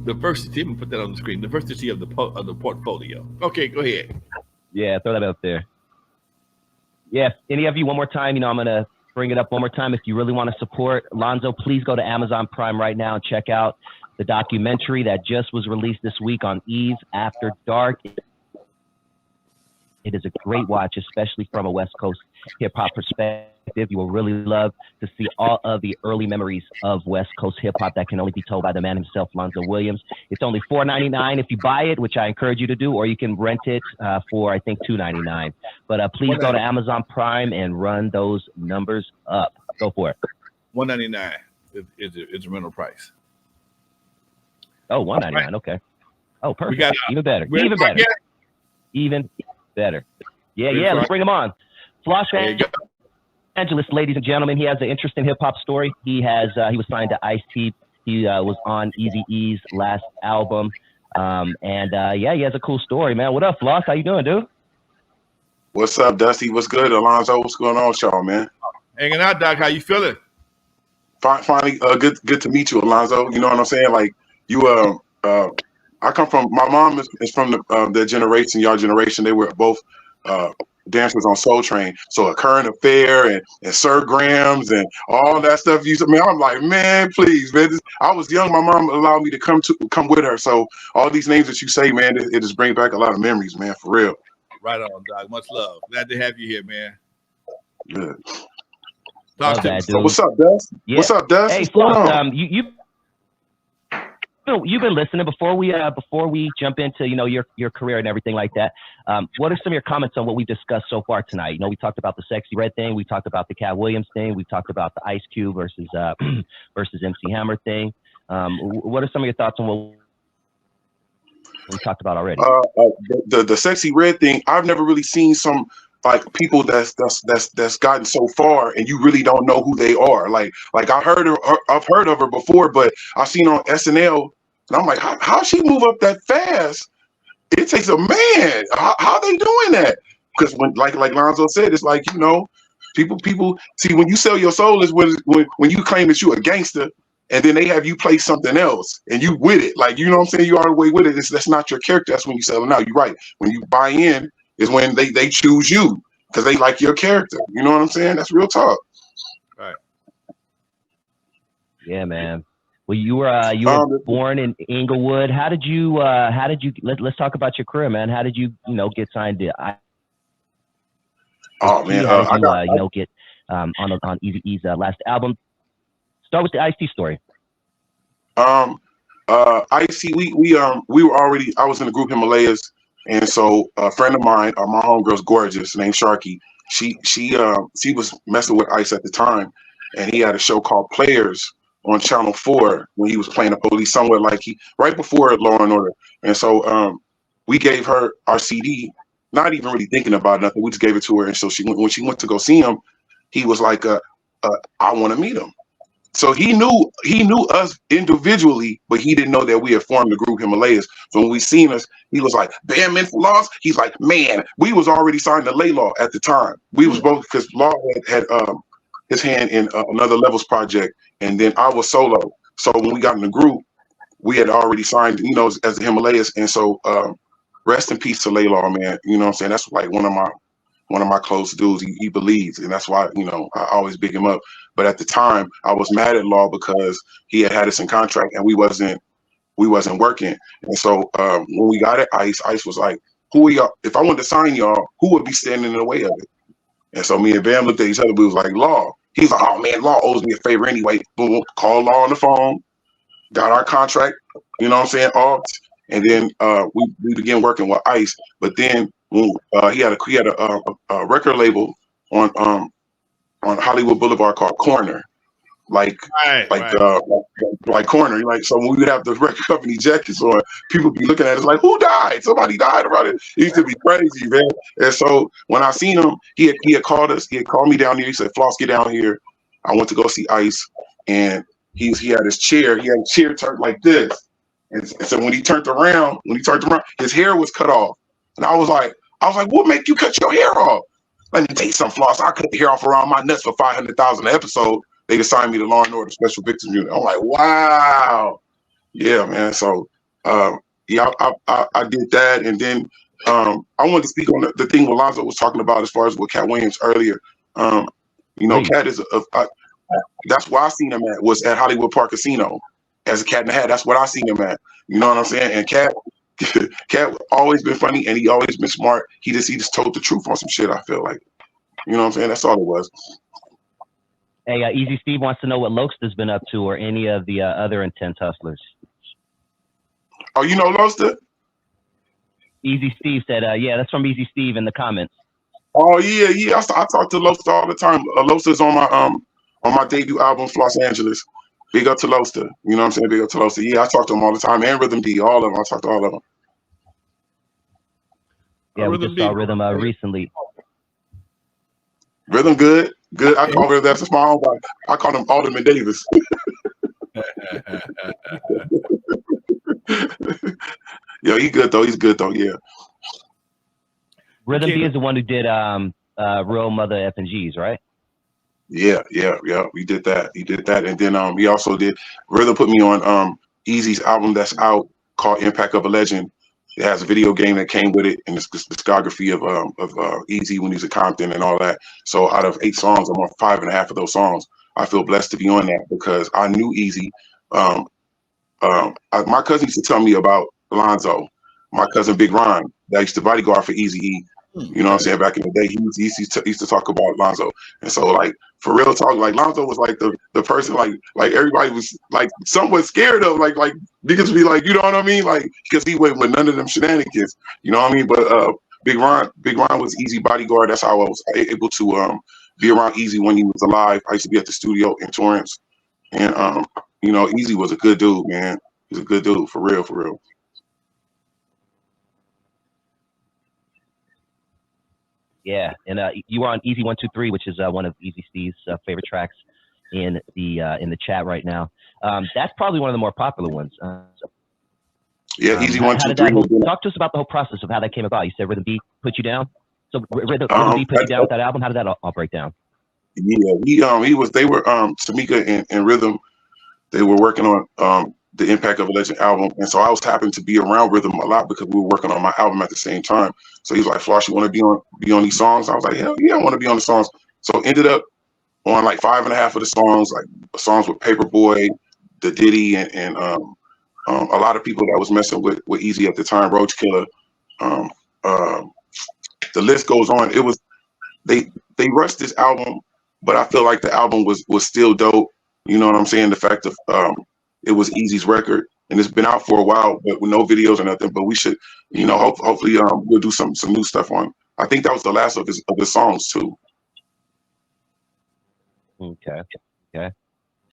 Diversity. I'm gonna put that on the screen. Diversity of the portfolio. Okay, go ahead. Yeah, throw that up there. Yeah, any of you, one more time, I'm going to bring it up one more time. If you really want to support Lonzo, please go to Amazon Prime right now and check out the documentary that just was released this week on Eve After Dark. It is a great watch, especially from a West Coast hip hop perspective. You will really love to see all of the early memories of West Coast hip hop that can only be told by the man himself, Lonzo Williams. It's only $4.99 if you buy it, which I encourage you to do, or you can rent it for I think $2.99. But please go to Amazon Prime and run those numbers up. Go for it. $199 is the rental price. Oh, $199. Okay. Oh, perfect. Even better. Even better. Even better. Yeah. Let's bring him on. Los Angeles, ladies and gentlemen. He has an interesting hip hop story. He was signed to Ice-T. He was on Eazy E's last album. He has a cool story, man. What up, Floss? How you doing, dude? What's up, Dusty? What's good, Alonzo? What's going on, y'all, man? Hanging out, Doc. How you feeling? Finally, good to meet you, Alonzo. You know what I'm saying? Like you, I come from. My mom is from the generation, y'all generation. They were both dancers on Soul Train. So a Current Affair and Sir Grams and all that stuff. I'm like, man, please, man. I was young. My mom allowed me to come with her. So all these names that you say, man, it just brings back a lot of memories, man, for real. Right on, Doc. Much love. Glad to have you here, man. Good. Talk to me. So what's up, Dust? Yeah. What's up, Dust? Hey, Floss, you've been listening before we jump into your career and everything like that. What are some of your comments on what we discussed so far tonight? We talked about the Sexy Red thing, we talked about the Cat Williams thing, we talked about the Ice Cube versus MC Hammer thing. What are some of your thoughts on what we talked about already? The Sexy Red thing, I've never really seen some like people that's gotten so far and you really don't know who they are. Like I've heard of her before, but I've seen her on SNL and I'm like, how she move up that fast? It takes a man. How they doing that? Because when like Lonzo said, it's like, people see when you sell your soul is when you claim that you a gangster and then they have you play something else and you with it. Like, you know what I'm saying? You are the way with it. That's not your character. That's when you sell it out. You're right. When you buy in is when they choose you because they like your character. You know what I'm saying? That's real talk. Right. Yeah, man. Well, you were born in Inglewood. How did you let's talk about your career, man. How did you get signed to Oh man, how did you get on Eazy E's last album? Start with the Ice-T story. Ice-T, we were already. I was in the group Himalayas, and so a friend of mine, my homegirl's gorgeous, named Sharky. She was messing with Ice at the time, and he had a show called Players on Channel 4 when he was playing the police somewhere right before Law and Order. And so we gave her our CD, not even really thinking about nothing. We just gave it to her, and so when she went to go see him, he was like, "I want to meet him." So he knew us individually, but he didn't know that we had formed the group Himalayas. So when we seen us, he was like, "Bam, man, for Laws." He's like, "Man, we was already signed to Laylaw at the time. We was both because Law had his hand in Another Levels project, and then I was solo. So when we got in the group, we had already signed, as the Himalayas. And so rest in peace to Laylaw, man. You know what I'm saying? That's like one of my close dudes. He believes, and that's why I always big him up. But at the time, I was mad at Law because he had us in contract and we wasn't working. And so when we got it, Ice was like, "Who are y'all? If I wanted to sign y'all, who would be standing in the way of it?" And so me and Bam looked at each other. We was like, "Law." He's like, "Oh man, Law owes me a favor anyway." Boom, called Law on the phone, got our contract. You know what I'm saying? Off, and then we began working with Ice. But then when, he had a record label on Hollywood Boulevard called Corner, like Corner. Like, so when we would have the record company jackets on, people would be looking at us like, "Who died? Somebody died about it." It used to be crazy, man. And so when I seen him, he had called us. He had called me down here. He said, "Floss, get down here. I went to go see Ice." And he had his chair. He had a chair turned like this. And so when he turned around, his hair was cut off. And I was like, "What make you cut your hair off?" "Let me tell you something, Floss. I cut the hair off around my nuts for $500,000 an episode. They assigned me to Law and Order Special Victims Unit." I'm like, wow. Yeah, man. So yeah, I did that, and then I wanted to speak on the thing what Lonzo was talking about as far as with Cat Williams earlier. You know, Cat is that's where I seen him at, was at Hollywood Park Casino as a Cat in the Hat. That's what I seen him at. You know what I'm saying? And Cat always been funny, and he always been smart. He just told the truth on some shit. I feel like, you know what I'm saying? That's all it was. Hey, Eazy Steve wants to know what Lokester's been up to, or any of the other intense hustlers. Oh, you know Loster? Eazy Steve said, yeah, that's from Eazy Steve in the comments. Oh yeah. I talk to Loster all the time. Loster's on my debut album, Los Angeles. Big up to Loster. You know what I'm saying? Big up to Loster. Yeah, I talk to him all the time. And Rhythm D, all of them. I talk to all of them. Yeah, we just saw Rhythm recently. Rhythm good. I call her that's a small, but I call him Alderman Davis. Yo, he's good though. Yeah. Rhythm D is the one who did Real Mother F and G's, right? Yeah. We did that. He did that, and then we also did. Rhythm put me on Eazy's album that's out called Impact of a Legend. It has a video game that came with it, and it's discography of Eazy when he's at Compton and all that. So out of 8 songs, I'm on 5.5 of those songs. I feel blessed to be on that because I knew Eazy. My cousin used to tell me about Lonzo. My cousin Big Ron, that used to bodyguard for Eazy E. You know what I'm saying? Back in the day, he used to talk about Lonzo, and so like for real talk, like Lonzo was like the person like everybody was like somewhat scared of, like niggas be like, you know what I mean, like because he went with none of them shenanigans, you know what I mean. But Big Ron was Eazy bodyguard. That's how I was able to be around Eazy when he was alive. I used to be at the studio in Torrance, and you know, Eazy was a good dude, man. He's a good dude, for real, for real. Yeah, and you were on Eazy 123, which is one of Eazy Steve's favorite tracks in the chat right now. That's probably one of the more popular ones. Yeah, Eazy 123. Talk to us about the whole process of how that came about. You said Rhythm B put you down. So Rhythm B put you down with that album. How did that all break down? Yeah, they were Tamika and Rhythm. They were working on the Impact of a Legend album, and so I was happened to be around Rhythm a lot because we were working on my album at the same time. So he's like, "Floss, you want to be on these songs?" I was like, "Hell yeah, I want to be on the songs." So ended up on like 5.5 of the songs, like songs with Paperboy, the Diddy, and a lot of people that was messing with Eazy at the time, Roach Killer. The list goes on. It was they rushed this album, but I feel like the album was still dope. You know what I'm saying? The fact of it was Eazy's record, and it's been out for a while, but with no videos or nothing. But we should, you know, hopefully we'll do some new stuff on. I think that was the last of his songs too. Okay.